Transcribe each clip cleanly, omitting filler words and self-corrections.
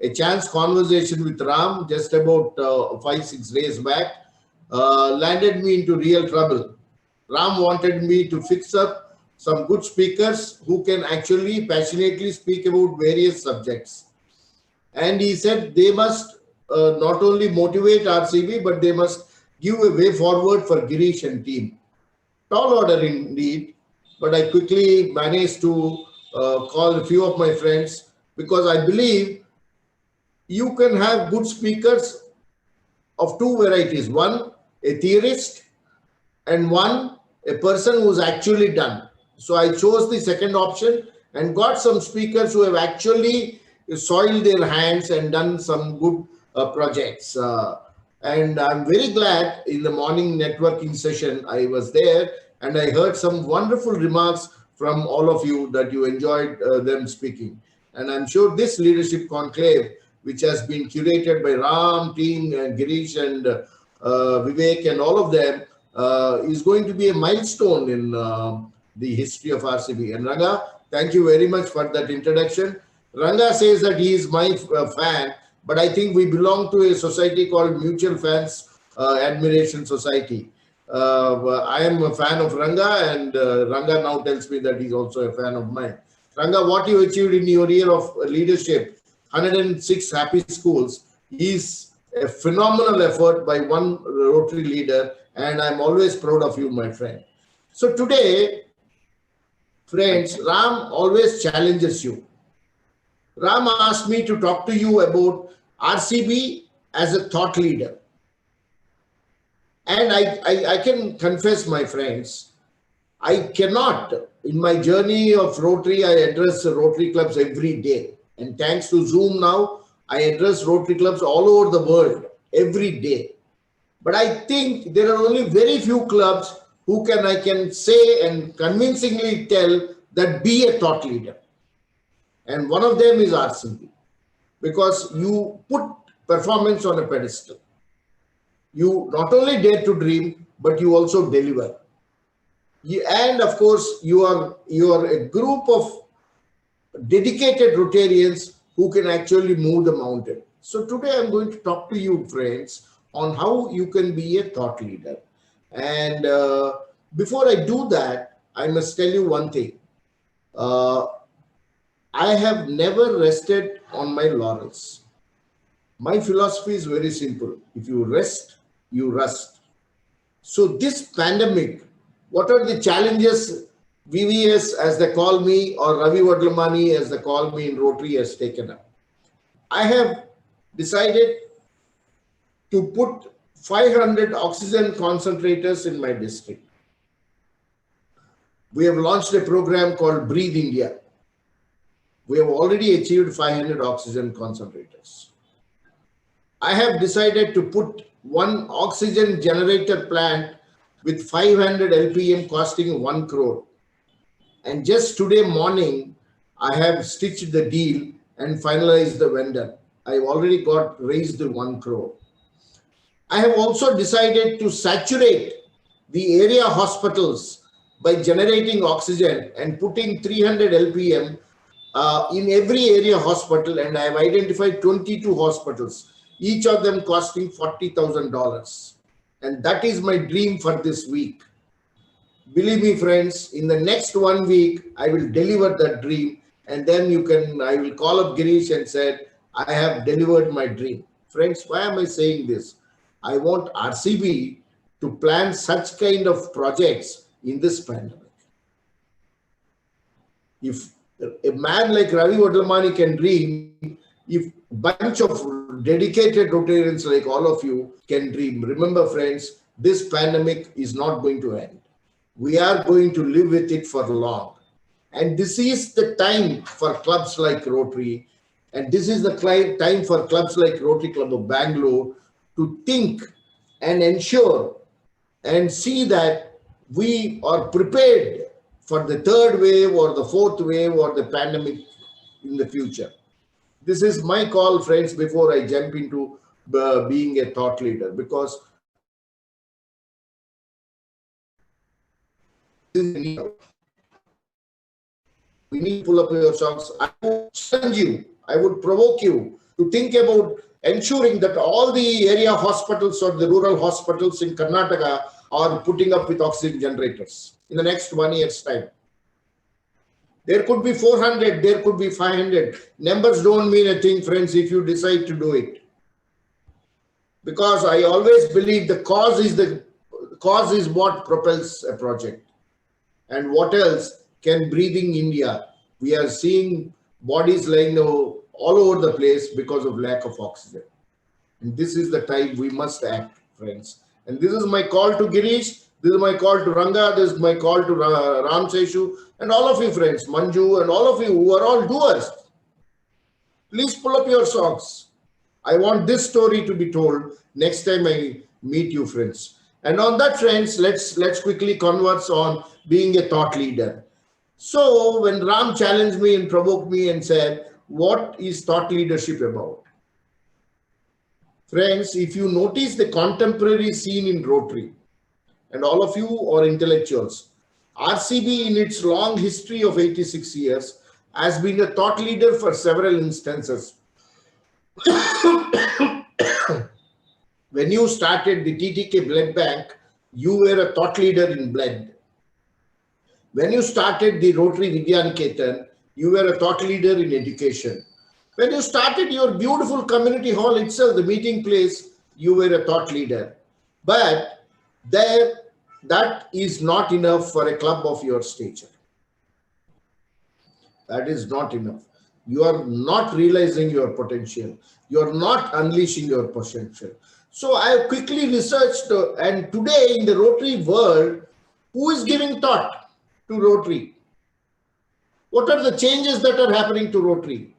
a chance conversation with Ram just about 5, 6 days back landed me into real trouble. Ram wanted me to fix up some good speakers who can actually passionately speak about various subjects. And he said they must not only motivate RCB, but they must give a way forward for Girish and team. Tall order indeed, but I quickly managed to call a few of my friends because I believe you can have good speakers of two varieties: one, a theorist, and one, a person who's actually done. So I chose the second option and got some speakers who have actually soiled their hands and done some good projects. And I'm very glad in the morning networking session I was there and I heard some wonderful remarks from all of you that you enjoyed them speaking. And I'm sure this leadership conclave, which has been curated by Ram, team, and Girish, and Vivek, and all of them, is going to be a milestone in the history of RCB. And Ranga, thank you very much for that introduction. Ranga says that he is my fan, but I think we belong to a society called Mutual Fans Admiration Society. I am a fan of Ranga, and Ranga now tells me that he's also a fan of mine. Ranga, what you achieved in your year of leadership, 106 happy schools, is a phenomenal effort by one Rotary leader, and I'm always proud of you, my friend. So today, friends, Ram always challenges you. Ram asked me to talk to you about RCB as a thought leader. And I can confess, my friends, I cannot, in my journey of Rotary, I address Rotary clubs every day. And thanks to Zoom now, I address Rotary clubs all over the world every day. But I think there are only very few clubs who I can say and convincingly tell that be a thought leader. And one of them is RCB, because you put performance on a pedestal. You not only dare to dream, but you also deliver. And of course, you are a group of dedicated Rotarians who can actually move the mountain. So today I'm going to talk to you, friends, on how you can be a thought leader. And before I do that, I must tell you one thing. I have never rested on my laurels. My philosophy is very simple. If you rest, you rust. So this pandemic, what are the challenges VVS, as they call me, or Ravi Wadlamani, as they call me in Rotary, has taken up? I have decided to put 500 oxygen concentrators in my district. We have launched a program called Breathe India. We have already achieved 500 oxygen concentrators. I have decided to put one oxygen generator plant with 500 LPM costing 1 crore. And just today morning, I have stitched the deal and finalized the vendor. I've already got raised the 1 crore. I have also decided to saturate the area hospitals by generating oxygen and putting 300 LPM in every area hospital, and I have identified 22 hospitals, each of them costing $40,000. And that is my dream for this week. Believe me, friends, in the next 1 week, I will deliver that dream. And then I will call up Girish and say, I have delivered my dream. Friends, why am I saying this? I want RCB to plan such kind of projects in this pandemic. If a man like Ravi Wadlamani can dream, if a bunch of dedicated Rotarians like all of you can dream, remember, friends, this pandemic is not going to end. We are going to live with it for long. And this is the time for clubs like Rotary, and this is the time for clubs like Rotary Club of Bangalore to think and ensure and see that we are prepared for the third wave or the fourth wave or the pandemic in the future. This is my call, friends, before I jump into being a thought leader, because we need to pull up your socks. I would challenge you, I would provoke you to think about ensuring that all the area hospitals or the rural hospitals in Karnataka are putting up with oxygen generators in the next 1 year's time. There could be 400, there could be 500. Numbers don't mean a thing, friends, if you decide to do it. Because I always believe the cause is what propels a project. And what else can breathing India? We are seeing bodies lying all over the place because of lack of oxygen. And this is the time we must act, friends. And this is my call to Girish. This is my call to Ranga. This is my call to Ram Seshu and all of you, friends, Manju, and all of you who are all doers. Please pull up your socks. I want this story to be told next time I meet you, friends. And on that, friends, let's quickly converse on being a thought leader. So when Ram challenged me and provoked me and said, what is thought leadership about? Friends, if you notice the contemporary scene in Rotary, and all of you are intellectuals, RCB in its long history of 86 years has been a thought leader for several instances. When you started the TTK Blood Bank, you were a thought leader in blood. When you started the Rotary Vidyaniketan, you were a thought leader in education. When you started your beautiful community hall itself, the meeting place, you were a thought leader. But that is not enough for a club of your stature. That is not enough. You are not realizing your potential. You are not unleashing your potential. So I have quickly researched, and today in the Rotary world, who is giving thought to Rotary? What are the changes that are happening to Rotary?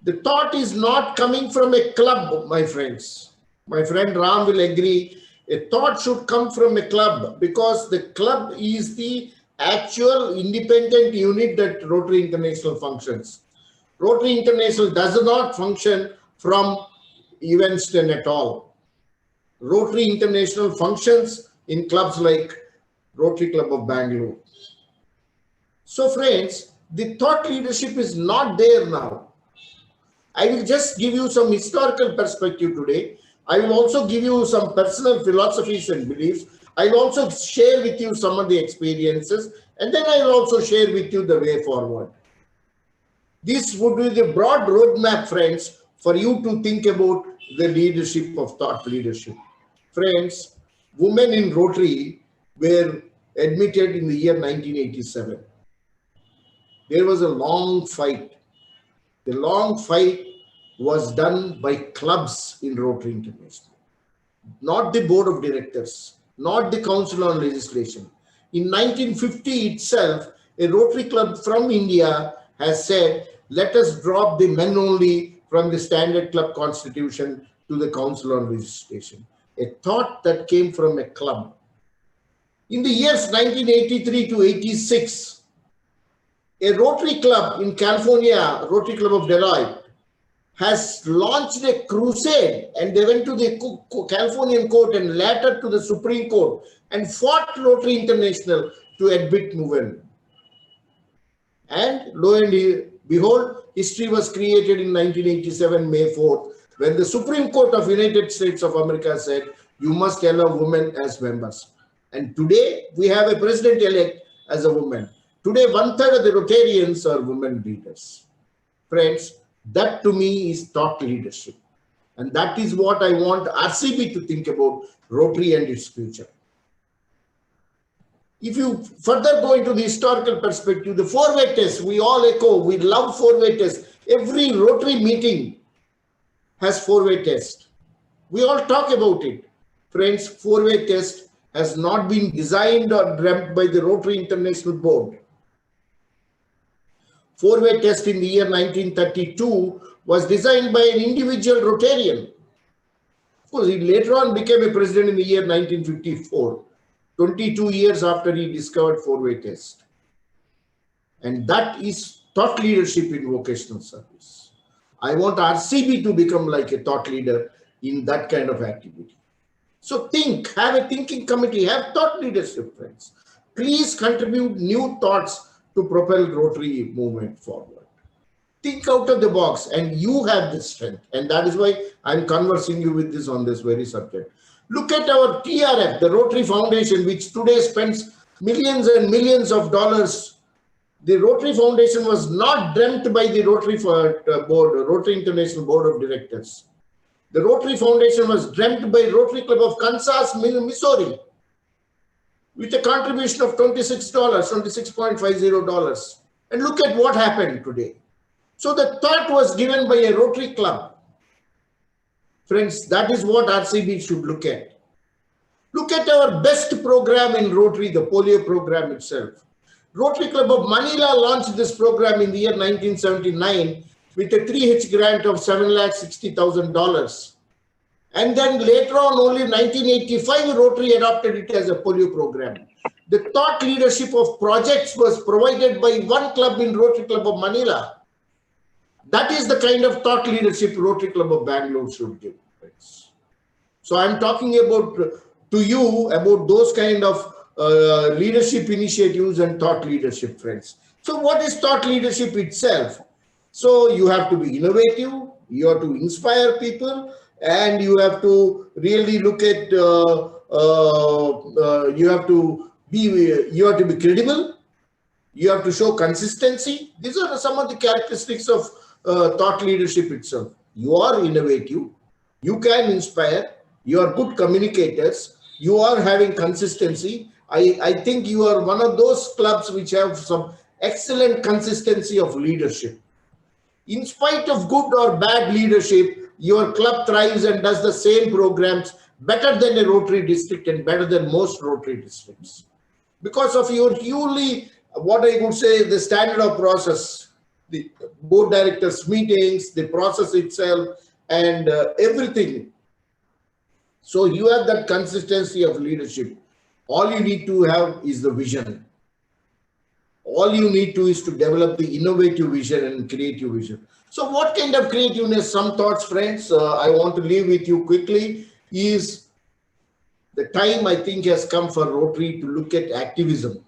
The thought is not coming from a club, my friends. My friend Ram will agree. A thought should come from a club because the club is the actual independent unit that Rotary International functions. Rotary International does not function from Evanston at all. Rotary International functions in clubs like Rotary Club of Bangalore. So friends, the thought leadership is not there now. I will just give you some historical perspective today. I will also give you some personal philosophies and beliefs. I will also share with you some of the experiences, and then I will also share with you the way forward. This would be the broad roadmap, friends, for you to think about the leadership of thought leadership. Friends, women in Rotary were admitted in the year 1987. There was a long fight. The long fight was done by clubs in Rotary International, not the board of directors, not the council on legislation. In 1950 itself, a Rotary club from India has said, let us drop the men only from the standard club constitution to the council on legislation. A thought that came from a club. In the years 1983 to 86, a Rotary club in California, Rotary Club of Deloitte, has launched a crusade, and they went to the Californian court and later to the Supreme Court and fought Rotary International to admit women. And lo and behold, history was created in 1987, May 4th, when the Supreme Court of United States of America said, you must allow women as members. And today, we have a president-elect as a woman. Today, 1/3 of the Rotarians are women leaders. Friends, that to me is thought leadership. And that is what I want RCB to think about Rotary and its future. If you further go into the historical perspective, the four-way test, we all echo, we love four-way test. Every Rotary meeting has four-way test. We all talk about it. Friends, four-way test has not been designed or dreamt by the Rotary International Board. Four-way test in the year 1932 was designed by an individual Rotarian. Of course, he later on became a president in the year 1954, 22 years after he discovered four-way test. And that is thought leadership in vocational service. I want RCB to become like a thought leader in that kind of activity. So think, have a thinking committee, have thought leadership, friends. Please contribute new thoughts to propel Rotary movement forward. Think out of the box, and you have this strength. And that is why I'm conversing you with this on this very subject. Look at our TRF, the Rotary Foundation, which today spends millions and millions of dollars. The Rotary Foundation was not dreamt by the Rotary Board, Rotary International Board of Directors. The Rotary Foundation was dreamt by Rotary Club of Kansas, Missouri, with a contribution of $26, $26.50. And look at what happened today. So the thought was given by a Rotary Club. Friends, that is what RCB should look at. Look at our best program in Rotary, the polio program itself. Rotary Club of Manila launched this program in the year 1979 with a 3H grant of $760,000. And then later on, only 1985, Rotary adopted it as a polio program. The thought leadership of projects was provided by one club in Rotary Club of Manila. That is the kind of thought leadership Rotary Club of Bangalore should give. So I'm talking about to you about those kind of leadership initiatives and thought leadership, friends. So what is thought leadership itself? So you have to be innovative, you have to inspire people, and you have to really look at, you have to be credible, you have to show consistency. These are some of the characteristics of thought leadership itself. You are innovative, you can inspire, you are good communicators, you are having consistency. I think you are one of those clubs which have some excellent consistency of leadership. In spite of good or bad leadership, your club thrives and does the same programs better than a Rotary district and better than most Rotary districts. Because of your purely, what I would say, the standard of process, the board directors meetings, the process itself, and everything. So you have that consistency of leadership. All you need to have is the vision. All you need to is to develop the innovative vision and creative vision. So what kind of creativeness? Some thoughts, friends, I want to leave with you quickly is the time I think has come for Rotary to look at activism.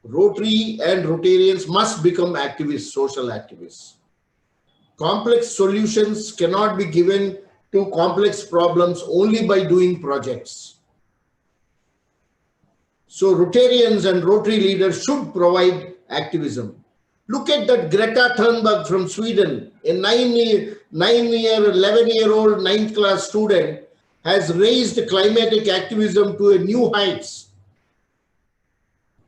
Rotary and Rotarians must become activists, social activists. Complex solutions cannot be given to complex problems only by doing projects. So Rotarians and Rotary leaders should provide activism. Look at that Greta Thunberg from Sweden, a 11-year-old 9th class student has raised climatic activism to a new heights.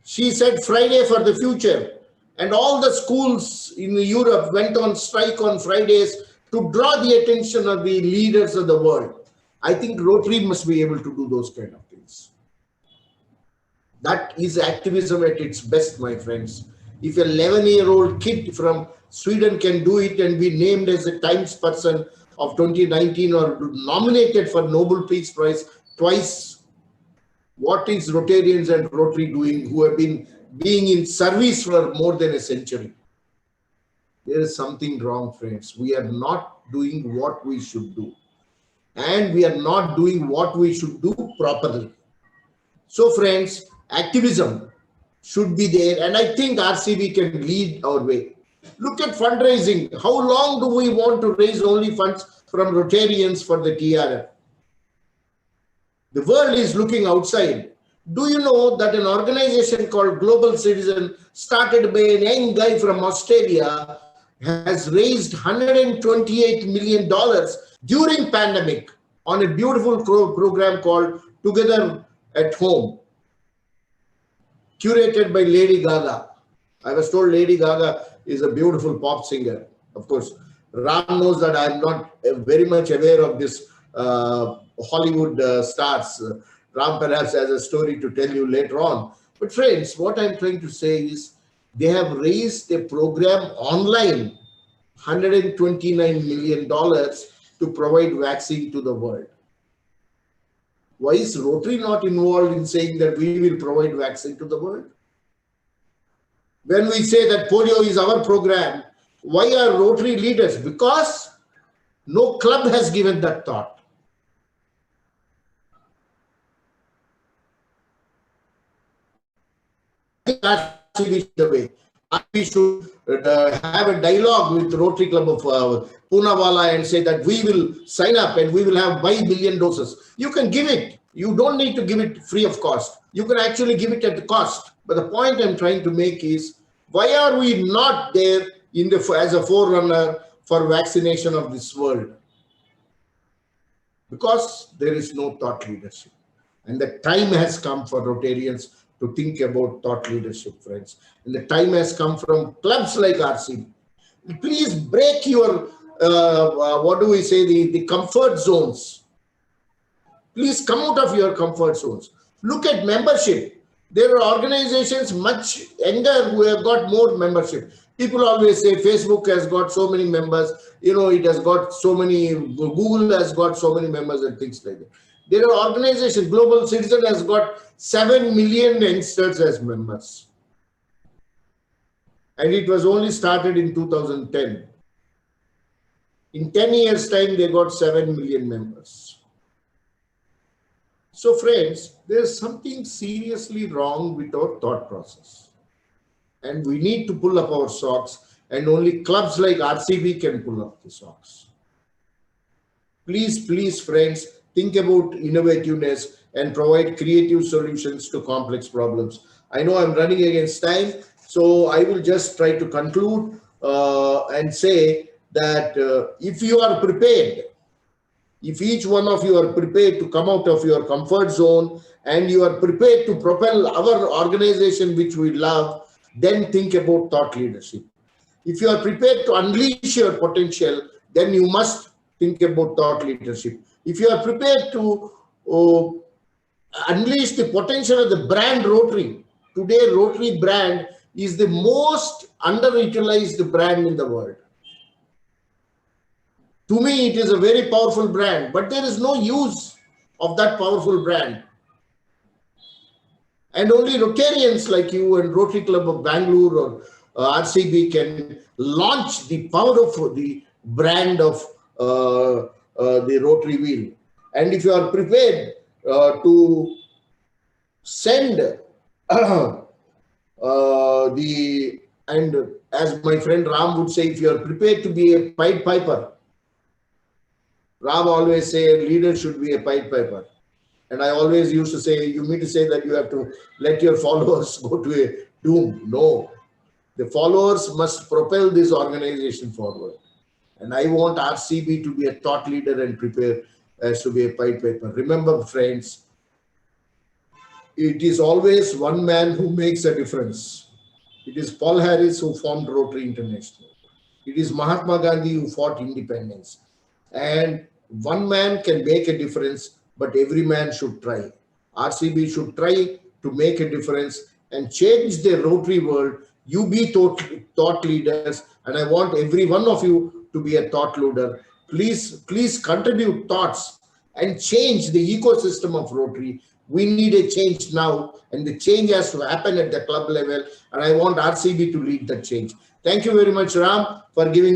She said Friday for the future, and all the schools in Europe went on strike on Fridays to draw the attention of the leaders of the world. I think Rotary must be able to do those kind of things. That is activism at its best, my friends. If an 11-year-old kid from Sweden can do it and be named as a Times Person of 2019 or nominated for Nobel Peace Prize twice, what is Rotarians and Rotary doing who have been being in service for more than a century? There is something wrong, friends. We are not doing what we should do. And we are not doing what we should do properly. So, friends, activism should be there. And I think RCB can lead our way. Look at fundraising. How long do we want to raise only funds from Rotarians for the TRF? The world is looking outside. Do you know that an organization called Global Citizen, started by a young guy from Australia, has raised $128 million during pandemic on a beautiful program called Together at Home, curated by Lady Gaga. I was told Lady Gaga is a beautiful pop singer. Of course, Ram knows that I'm not very much aware of this Hollywood stars. Ram perhaps has a story to tell you later on. But friends, what I'm trying to say is they have raised a program online, $129 million to provide vaccine to the world. Why is Rotary not involved in saying that we will provide vaccine to the world? When we say that polio is our program, why are Rotary leaders? Because no club has given that thought. RCB the way. we should have a dialogue with Rotary Club of Poonawalla and say that we will sign up and we will have buy million doses. You can give it. You don't need to give it free of cost. You can actually give it at the cost. But the point I'm trying to make is, why are we not there in the as a forerunner for vaccination of this world? Because there is no thought leadership. And the time has come for Rotarians to think about thought leadership, friends. And the time has come from clubs like RCB. Please break your, what do we say, the comfort zones. Please come out of your comfort zones. Look at membership. There are organizations much younger who have got more membership. People always say Facebook has got so many members, it has got so many, Google has got so many members and things like that. There are organizations, Global Citizen has got 7 million youngsters as members. And it was only started in 2010. In 10 years' time, they got 7 million members. So friends, there's something seriously wrong with our thought process. And we need to pull up our socks, and only clubs like RCB can pull up the socks. Please, please, friends, think about innovativeness and provide creative solutions to complex problems. I know I'm running against time, so I will just try to conclude and say that if you are prepared, if each one of you are prepared to come out of your comfort zone and you are prepared to propel our organization which we love, then think about thought leadership. If you are prepared to unleash your potential, then you must think about thought leadership. If you are prepared to unleash the potential of the brand Rotary, today Rotary brand is the most underutilized brand in the world. To me, it is a very powerful brand, but there is no use of that powerful brand. And only Rotarians like you and Rotary Club of Bangalore or RCB can launch the power of the brand of the Rotary Wheel. And if you are prepared to send and as my friend Ram would say, if you are prepared to be a Pied Piper, Ram always say a leader should be a Pied Piper. And I always used to say, you mean to say that you have to let your followers go to a doom? No. The followers must propel this organization forward. And I want RCB to be a thought leader and prepare as to be a Pied Piper. Remember, friends, it is always one man who makes a difference. It is Paul Harris who formed Rotary International. It is Mahatma Gandhi who fought independence. And one man can make a difference, but every man should try. RCB should try to make a difference and change the Rotary world. You be thought leaders, and I want every one of you to be a thought leader. Please contribute thoughts and change the ecosystem of Rotary. We need a change now, and the change has to happen at the club level, and I want RCB to lead that change. Thank you very much, Ram, for giving